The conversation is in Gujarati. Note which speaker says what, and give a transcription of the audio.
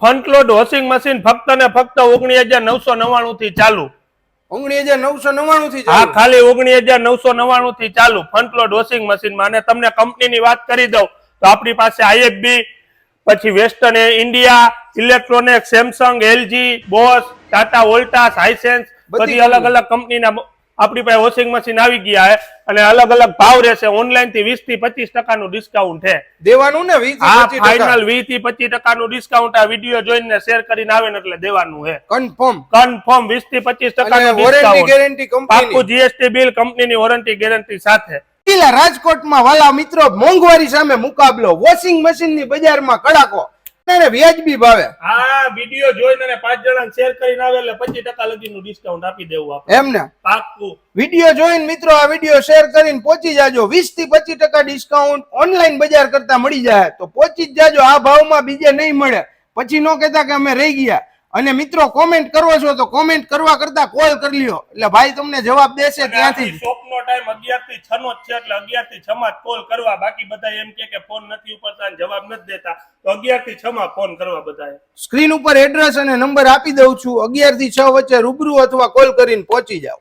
Speaker 1: ફ્રન્ટ લોડ વોશિંગ મશીન ફક્ત ને ફક્ત 19,999 થી ચાલુ.
Speaker 2: 19,999 થી
Speaker 1: હા, ખાલી 19,999 થી ચાલુ ફ્રન્ટ લોડ વોશિંગ મશીન માં. અને તમને કંપનીની વાત કરી દઉં તો આપણી પાસે IFB, પછી western India, electronic, Samsung, LG, Bose, Tata Voltas, Hisense બધી અલગ અલગ કંપનીના આપણી પાસે વોશિંગ મશીન આવી ગયા છે. અને અલગ અલગ ભાવ રહેશે. ઓનલાઈન થી 20 થી 25% ડિસ્કાઉન્ટ છે
Speaker 2: દેવાનું ને. 20 થી 25%.
Speaker 1: ફાઇનલ 20 થી 25% ડિસ્કાઉન્ટ આ વિડિયો જોઈને શેર કરીને આવે ને એટલે દેવાનું છે.
Speaker 2: કન્ફર્મ
Speaker 1: 20 થી 25%
Speaker 2: વોરંટી ગેરંટી કંપની
Speaker 1: પાક્કું GST બિલ, કંપનીની વોરંટી ગેરંટી સાથે.
Speaker 2: રાજકોટમાં વાલા મિત્રો મોંઘવારી સામે મુકાબલો, વોશિંગ મશીન ની બજારમાં કડાકો અને વ્યાજબી ભાવે.
Speaker 1: આ વિડિયો જોઈને અને 5 જણાને શેર કરીને આવે એટલે 25% લગીનું ડિસ્કાઉન્ટ આપી દેવું આપણે.
Speaker 2: એમને
Speaker 1: પાક્કું.
Speaker 2: વિડિયો જોઈને મિત્રો આ વિડિયો શેર કરીને પહોંચી જાજો. 20 થી 25% ડિસ્કાઉન્ટ ઓનલાઈન બજાર કરતા મળી જાય તો પહોંચી જ જાજો. આ ભાવમાં બીજે નહીં મળે. પછી નો કહેતા કે અમે રહી ગયા. અને મિત્રો કોમેન્ટ કરવો છો તો કોમેન્ટ કરવા કરતા કોલ કરી લ્યો એટલે ભાઈ તમને જવાબ દેશે ત્યાંથી.
Speaker 1: શોપનો ટાઈમ 11 થી 6 નો જ છે એટલે 11 થી 6 માં કોલ કરવા. બાકી બધા એમ કે ફોન નથી ઉપડતા જવાબ નથી દેતા તો 11 થી 6 માં ફોન કરવા બધાએ.
Speaker 2: સ્ક્રીન ઉપર એડ્રેસ અને નંબર આપી દઉં છું. 11 થી 6 વચ્ચે રૂબરૂ અથવા કોલ કરીને પહોંચી જાઓ.